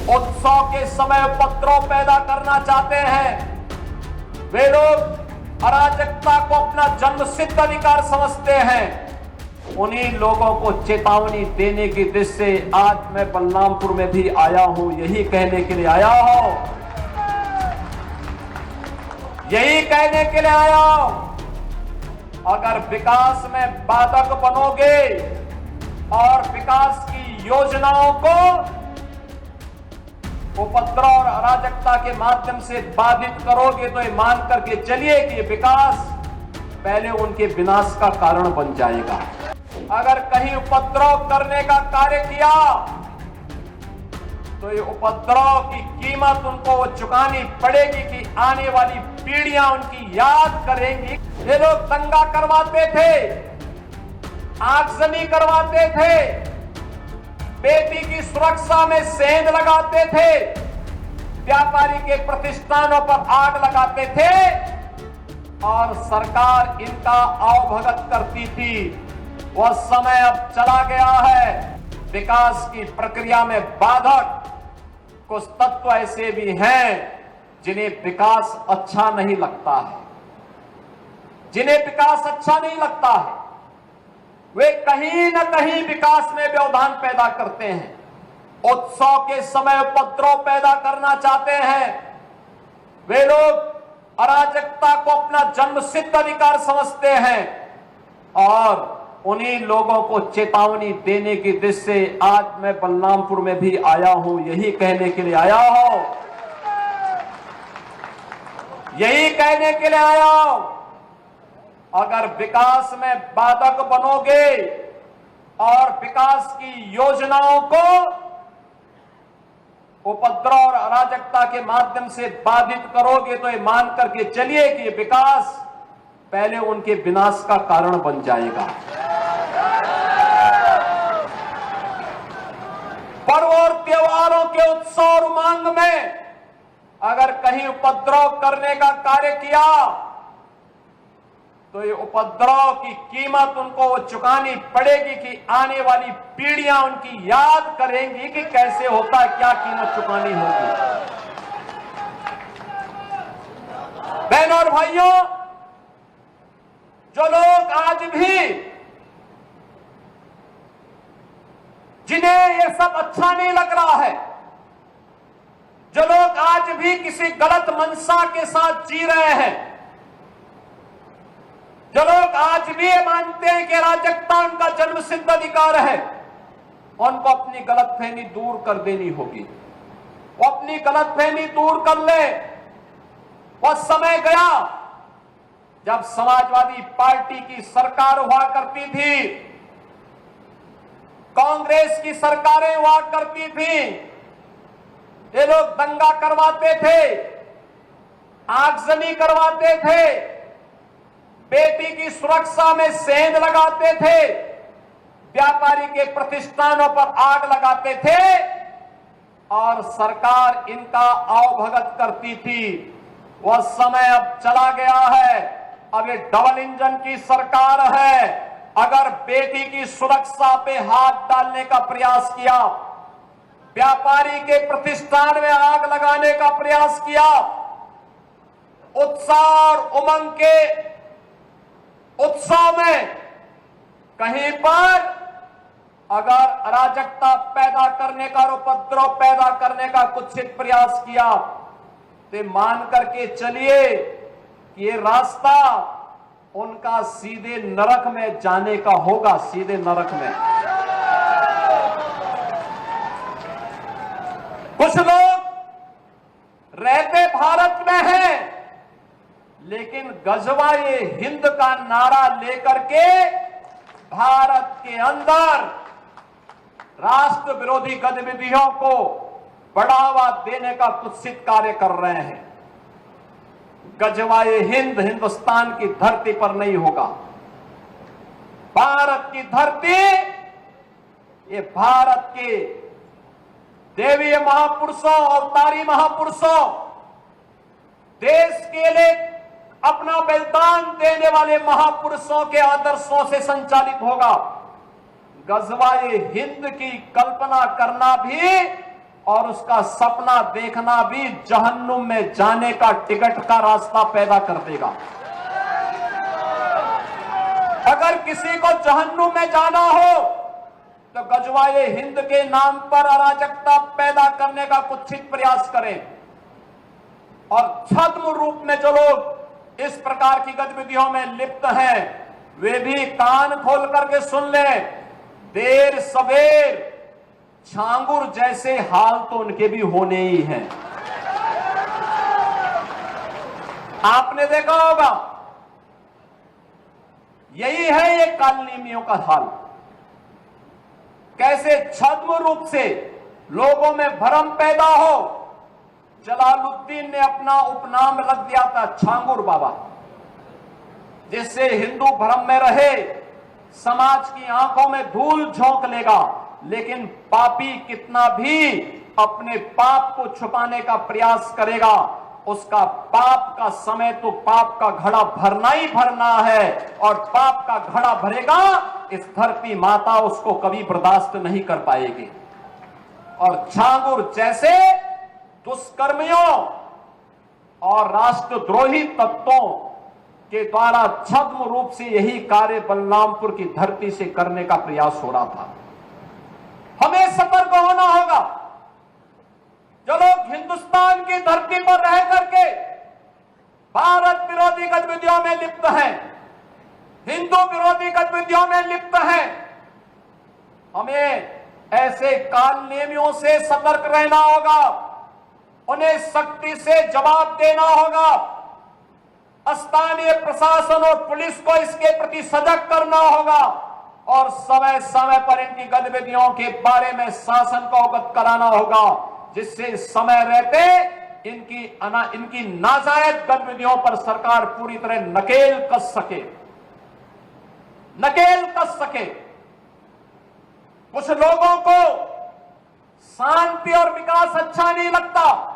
उत्सव के समय उपद्रव पैदा करना चाहते हैं। वे लोग अराजकता को अपना जन्मसिद्ध अधिकार समझते हैं। उन्हीं लोगों को चेतावनी देने की दृष्टि से आज मैं बलरामपुर में भी आया हूं। यही कहने के लिए आया हूं, यही कहने के लिए आया हूं, अगर विकास में बाधक बनोगे और विकास की योजनाओं को उपद्रव और अराजकता के माध्यम से बाधित करोगे तो ये मान करके चलिए कि विकास पहले उनके विनाश का कारण बन जाएगा। अगर कहीं उपद्रव करने का कार्य किया तो ये उपद्रव की कीमत उनको चुकानी पड़ेगी कि आने वाली पीढ़ियां उनकी याद करेंगी। ये लोग दंगा करवाते थे, आगजनी करवाते थे, बेटी की सुरक्षा में सेंध लगाते थे, व्यापारी के प्रतिष्ठानों पर आग लगाते थे और सरकार इनका अवभगत करती थी। वह समय अब चला गया है। विकास की प्रक्रिया में बाधक कुछ तत्व ऐसे भी हैं जिन्हें विकास अच्छा नहीं लगता है, जिन्हें विकास अच्छा नहीं लगता है। वे कहीं न कहीं विकास में व्यवधान पैदा करते हैं। उत्सव के समय उपद्रव पैदा करना चाहते हैं। वे लोग अराजकता को अपना जन्मसिद्ध अधिकार समझते हैं और उन्हीं लोगों को चेतावनी देने की दृष्टि से आज मैं बलरामपुर में भी आया हूं। यही कहने के लिए आया हूं, यही कहने के लिए आया हूं, अगर विकास में बाधक बनोगे और विकास की योजनाओं को उपद्रव और अराजकता के माध्यम से बाधित करोगे तो ये मान करके चलिए कि विकास पहले उनके विनाश का कारण बन जाएगा। पर्व और त्योहारों के उत्सव और उमंग में अगर कहीं उपद्रव करने का कार्य किया तो ये उपद्रव की कीमत उनको चुकानी पड़ेगी कि आने वाली पीढ़ियां उनकी याद करेंगी कि कैसे होता है, क्या कीमत चुकानी होगी। बहनों और भाइयों, जो लोग आज भी, जिन्हें ये सब अच्छा नहीं लग रहा है, जो लोग आज भी किसी गलत मंशा के साथ जी रहे हैं, जो लोग आज भी ये मानते हैं कि अराजकता उनका जन्मसिद्ध अधिकार है, उनको अपनी गलतफहमी दूर कर देनी होगी। वो अपनी गलतफहमी दूर कर ले। वह समय गया जब समाजवादी पार्टी की सरकार हुआ करती थी, कांग्रेस की सरकारें हुआ करती थी। ये लोग दंगा करवाते थे, आगजनी करवाते थे, बेटी की सुरक्षा में सेंध लगाते थे, व्यापारी के प्रतिष्ठानों पर आग लगाते थे और सरकार इनका अवभगत करती थी। वह समय अब चला गया है। अब ये डबल इंजन की सरकार है। अगर बेटी की सुरक्षा पे हाथ डालने का प्रयास किया, व्यापारी के प्रतिष्ठान में आग लगाने का प्रयास किया, उत्साह और उमंग के उत्सव में कहीं पर अगर अराजकता पैदा करने का और उपद्रव पैदा करने का कुत्सित प्रयास किया तो मान करके चलिए कि ये रास्ता उनका सीधे नरक में जाने का होगा, सीधे नरक में। कुछ लोग रहते भारत में हैं लेकिन गजवाए हिंद का नारा लेकर के भारत के अंदर राष्ट्र विरोधी गतिविधियों को बढ़ावा देने का कुत्सित कार्य कर रहे हैं। गजवाए हिंद हिंदुस्तान की धरती पर नहीं होगा। भारत की धरती, ये भारत के देवीय महापुरुषों, अवतारी महापुरुषों, देश के लिए अपना बलिदान देने वाले महापुरुषों के आदर्शों से संचालित होगा। गजवाए हिंद की कल्पना करना भी और उसका सपना देखना भी जहन्नुम में जाने का टिकट का रास्ता पैदा कर देगा। अगर किसी को जहन्नुम में जाना हो तो गजवाए हिंद के नाम पर अराजकता पैदा करने का कुत्सित प्रयास करें। और छद्म रूप में जो लोग इस प्रकार की गतिविधियों में लिप्त हैं, वे भी कान खोल करके सुन लें, देर सवेर छांगुर जैसे हाल तो उनके भी होने ही हैं। आपने देखा होगा, यही है ये कालनेमियों का हाल। कैसे छद्म रूप से लोगों में भ्रम पैदा हो। जलालुद्दीन ने अपना उपनाम रख दिया था छांगुर बाबा, जिससे हिंदू भ्रम में रहे, समाज की आंखों में धूल झोंक लेगा, लेकिन पापी कितना भी अपने पाप को छुपाने का प्रयास करेगा, उसका पाप का समय तो पाप का घड़ा भरना ही भरना है, और पाप का घड़ा भरेगा, इस धरती माता उसको कभी बर्दाश्त नहीं कर पाएगी। और छांगुर जैसे दुष्कर्मियों और राष्ट्रद्रोही तत्वों के द्वारा छद्म रूप से यही कार्य बलरामपुर की धरती से करने का प्रयास हो रहा था। हमें सतर्क होना होगा। जो लोग हिंदुस्तान की धरती पर रह करके भारत विरोधी गतिविधियों में लिप्त हैं, हिंदू विरोधी गतिविधियों में लिप्त हैं, हमें ऐसे कालनेमियों से सतर्क रहना होगा। उन्हें सख्ती से जवाब देना होगा। स्थानीय प्रशासन और पुलिस को इसके प्रति सजग करना होगा और समय समय पर इनकी गतिविधियों के बारे में शासन को अवगत कराना होगा, जिससे समय रहते इनकी नाजायज गतिविधियों पर सरकार पूरी तरह नकेल कस सके। कुछ लोगों को शांति और विकास अच्छा नहीं लगता,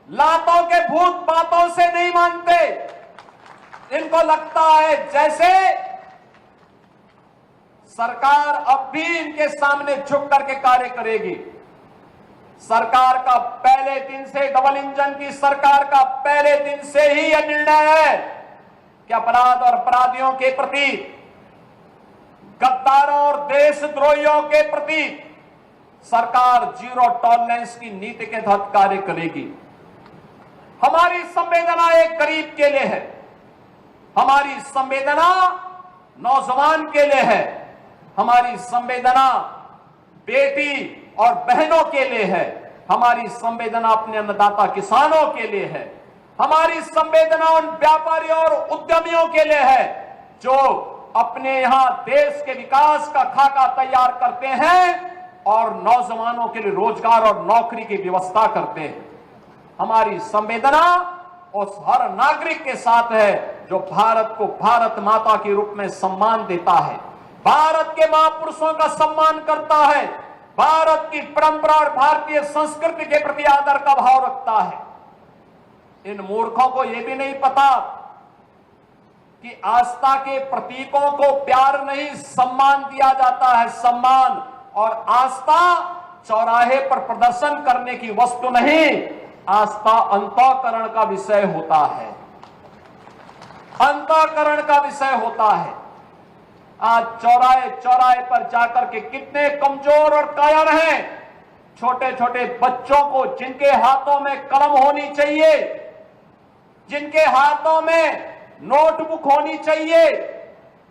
लातों के भूत बातों से नहीं मानते। इनको लगता है जैसे सरकार अब भी इनके सामने झुक करके कार्य करेगी। सरकार का पहले दिन से, डबल इंजन की सरकार का पहले दिन से ही यह निर्णय है कि अपराध और अपराधियों के प्रति, गद्दारों और देशद्रोहियों के प्रति सरकार जीरो टॉलरेंस की नीति के तहत कार्य करेगी। हमारी संवेदना एक गरीब के लिए है, हमारी संवेदना नौजवान के लिए है, हमारी संवेदना बेटी और बहनों के लिए है, हमारी संवेदना अपने अन्नदाता किसानों के लिए है, हमारी संवेदना उन व्यापारियों और उद्यमियों के लिए है जो अपने यहां देश के विकास का खाका तैयार करते हैं और नौजवानों के लिए रोजगार और नौकरी की व्यवस्था करते हैं। हमारी संवेदना उस हर नागरिक के साथ है जो भारत को भारत माता के रूप में सम्मान देता है, भारत के महापुरुषों का सम्मान करता है, भारत की परंपरा और भारतीय संस्कृति के प्रति आदर का भाव रखता है। इन मूर्खों को यह भी नहीं पता कि आस्था के प्रतीकों को प्यार नहीं सम्मान दिया जाता है। सम्मान और आस्था चौराहे पर प्रदर्शन करने की वस्तु नहीं, आस्था अंतःकरण का विषय होता है, अंतःकरण का विषय होता है। आज चौराहे चौराहे पर जाकर के कितने कमजोर और कायर हैं, छोटे छोटे बच्चों को जिनके हाथों में कलम होनी चाहिए, जिनके हाथों में नोटबुक होनी चाहिए,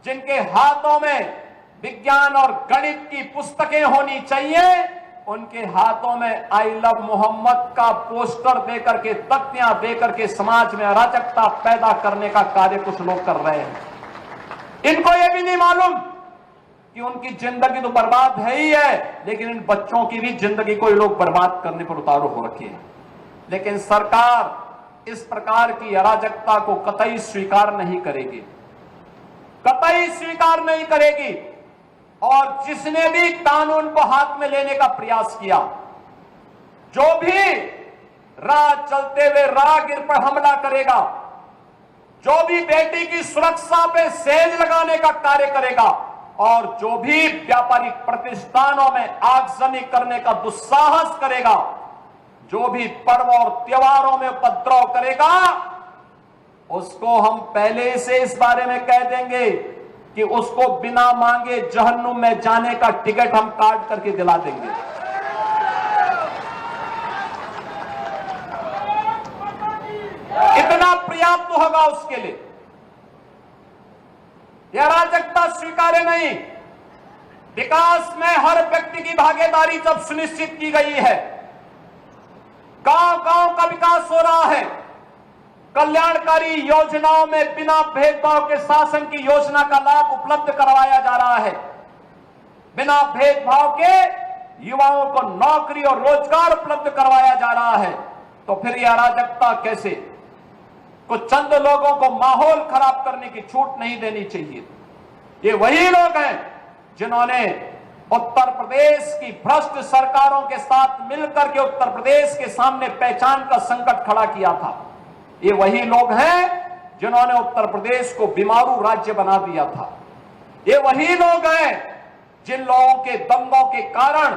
जिनके हाथों में विज्ञान और गणित की पुस्तकें होनी चाहिए, उनके हाथों में आई लव मोहम्मद का पोस्टर देकर के, तख्तियां देकर के समाज में अराजकता पैदा करने का कार्य कुछ लोग कर रहे हैं। इनको यह भी नहीं मालूम कि उनकी जिंदगी तो बर्बाद है ही है, लेकिन इन बच्चों की भी जिंदगी को ये लोग बर्बाद करने पर उतारू हो रखे हैं। लेकिन सरकार इस प्रकार की अराजकता को कतई स्वीकार नहीं करेगी, कतई स्वीकार नहीं करेगी। और जिसने भी कानून को हाथ में लेने का प्रयास किया, जो भी राह चलते हुए राहगीर पर हमला करेगा, जो भी बेटी की सुरक्षा पे सेंध लगाने का कार्य करेगा और जो भी व्यापारिक प्रतिष्ठानों में आगजनी करने का दुस्साहस करेगा, जो भी पर्व और त्योहारों में उपद्रव करेगा, उसको हम पहले से इस बारे में कह देंगे कि उसको बिना मांगे जहन्नुम में जाने का टिकट हम काट करके दिला देंगे। इतना पर्याप्त होगा उसके लिए। यह अराजकता स्वीकार्य नहीं। विकास में हर व्यक्ति की भागीदारी जब सुनिश्चित की गई है, गांव-गांव का विकास हो रहा है, कल्याणकारी योजनाओं में बिना भेदभाव के शासन की योजना का लाभ उपलब्ध करवाया जा रहा है, बिना भेदभाव के युवाओं को नौकरी और रोजगार उपलब्ध करवाया जा रहा है, तो फिर यह अराजकता कैसे? कुछ चंद लोगों को माहौल खराब करने की छूट नहीं देनी चाहिए। ये वही लोग हैं जिन्होंने उत्तर प्रदेश की भ्रष्ट सरकारों के साथ मिलकर के उत्तर प्रदेश के सामने पहचान का संकट खड़ा किया था। ये वही लोग हैं जिन्होंने उत्तर प्रदेश को बीमारू राज्य बना दिया था। ये वही लोग हैं जिन लोगों के दंगों के कारण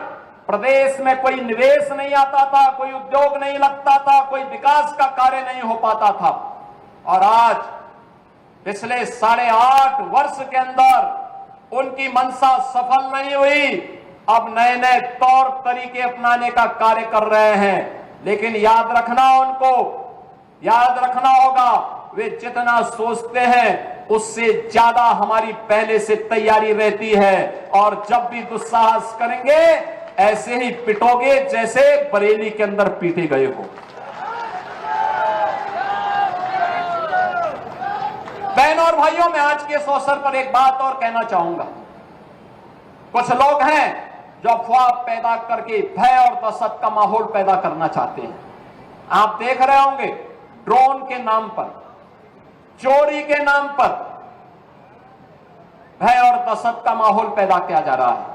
प्रदेश में कोई निवेश नहीं आता था, कोई उद्योग नहीं लगता था, कोई विकास का कार्य नहीं हो पाता था। और आज पिछले 8.5 वर्ष के अंदर उनकी मंशा सफल नहीं हुई। अब नए नए तौर तरीके अपनाने का कार्य कर रहे हैं, लेकिन याद रखना होगा, वे जितना सोचते हैं उससे ज्यादा हमारी पहले से तैयारी रहती है। और जब भी दुस्साहस करेंगे ऐसे ही पिटोगे जैसे बरेली के अंदर पीटे गए हो। बहनों और भाइयों, मैं आज के इस अवसर पर एक बात और कहना चाहूंगा। कुछ लोग हैं जो अफवाह पैदा करके भय और दहशत का माहौल पैदा करना चाहते हैं। आप देख रहे होंगे, ड्रोन के नाम पर, चोरी के नाम पर भय और दहशत का माहौल पैदा किया जा रहा है।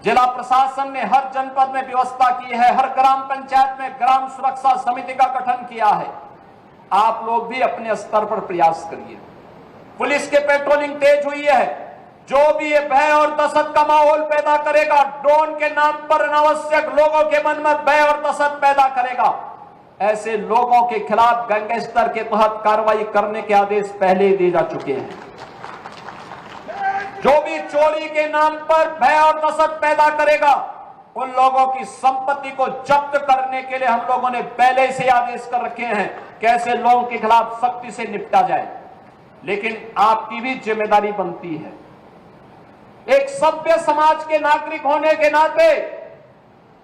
जिला प्रशासन ने हर जनपद में व्यवस्था की है, हर ग्राम पंचायत में ग्राम सुरक्षा समिति का गठन किया है। आप लोग भी अपने स्तर पर प्रयास करिए। पुलिस के पेट्रोलिंग तेज हुई है। जो भी ये भय और दहशत का माहौल पैदा करेगा, ड्रोन के नाम पर अनावश्यक लोगों के मन में भय और दहशत पैदा करेगा, ऐसे लोगों के खिलाफ गैंगस्टर के तहत कार्रवाई करने के आदेश पहले ही दिए जा चुके हैं। जो भी चोरी के नाम पर भय और दहशत पैदा करेगा, उन लोगों की संपत्ति को जब्त करने के लिए हम लोगों ने पहले से आदेश कर रखे हैं कि ऐसे लोगों के खिलाफ सख्ती से निपटा जाए। लेकिन आपकी भी जिम्मेदारी बनती है, एक सभ्य समाज के नागरिक होने के नाते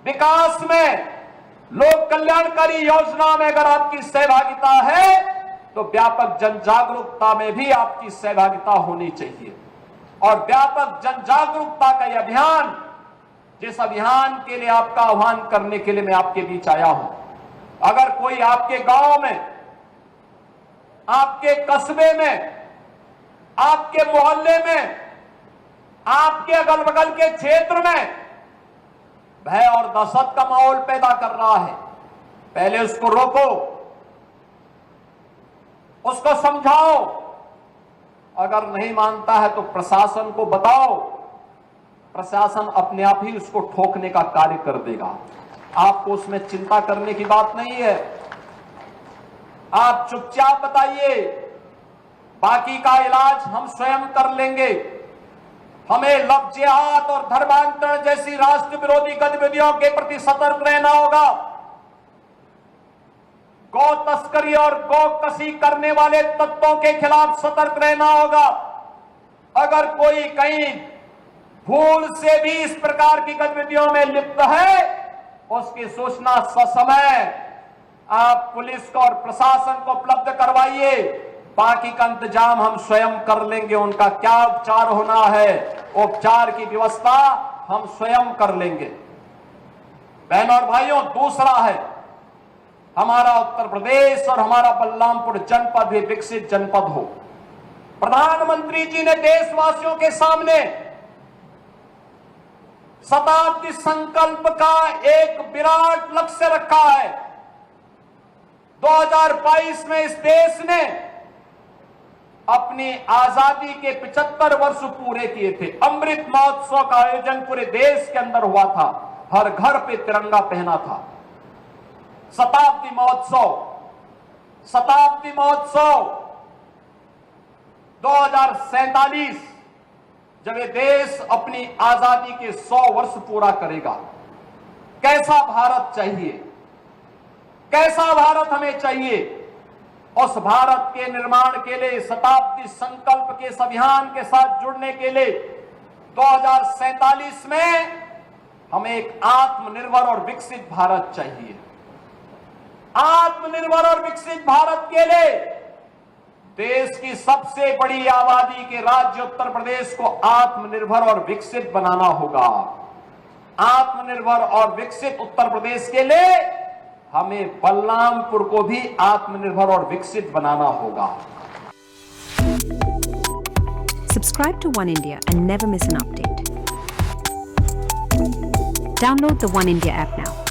विकास में, लोक कल्याणकारी योजना में अगर आपकी सहभागिता है तो व्यापक जन जागरूकता में भी आपकी सहभागिता होनी चाहिए। और व्यापक जन जागरूकता का यह अभियान, जिस अभियान के लिए आपका आह्वान करने के लिए मैं आपके बीच आया हूं, अगर कोई आपके गांव में, आपके कस्बे में, आपके मोहल्ले में, आपके अगल बगल के क्षेत्र में भय और दहशत का माहौल पैदा कर रहा है, पहले उसको रोको, उसको समझाओ। अगर नहीं मानता है तो प्रशासन को बताओ, प्रशासन अपने आप ही उसको ठोकने का कार्य कर देगा। आपको उसमें चिंता करने की बात नहीं है। आप चुपचाप बताइए, बाकी का इलाज हम स्वयं कर लेंगे। हमें लव जिहाद और धर्मांतरण जैसी राष्ट्र विरोधी गतिविधियों के प्रति सतर्क रहना होगा। गौ तस्करी और गौ कसी करने वाले तत्वों के खिलाफ सतर्क रहना होगा। अगर कोई कहीं भूल से भी इस प्रकार की गतिविधियों में लिप्त है, उसकी सूचना ससमय आप पुलिस को और प्रशासन को उपलब्ध करवाइए। बाकी का इंतजाम हम स्वयं कर लेंगे। उनका क्या उपचार होना है, उपचार की व्यवस्था हम स्वयं कर लेंगे। बहनों और भाइयों, दूसरा है, हमारा उत्तर प्रदेश और हमारा बलरामपुर जनपद भी विकसित जनपद हो। प्रधानमंत्री जी ने देशवासियों के सामने शताब्दी संकल्प का एक विराट लक्ष्य रखा है। 2022 में इस देश ने अपनी आजादी के 75 वर्ष पूरे किए थे। अमृत महोत्सव का आयोजन पूरे देश के अंदर हुआ था, हर घर पे तिरंगा पहना था। शताब्दी महोत्सव 2047 जब ये देश अपनी आजादी के 100 वर्ष पूरा करेगा, कैसा भारत चाहिए, कैसा भारत हमें चाहिए? उस भारत के निर्माण के लिए, शताब्दी संकल्प के इस अभियान के साथ जुड़ने के लिए 2047 में हमें एक आत्मनिर्भर और विकसित भारत चाहिए। आत्मनिर्भर और विकसित भारत के लिए देश की सबसे बड़ी आबादी के राज्य उत्तर प्रदेश को आत्मनिर्भर और विकसित बनाना होगा। आत्मनिर्भर और विकसित उत्तर प्रदेश के लिए हमें बलरामपुर को भी आत्मनिर्भर और विकसित बनाना होगा। Subscribe to One India and never miss an update. Download the One India app now.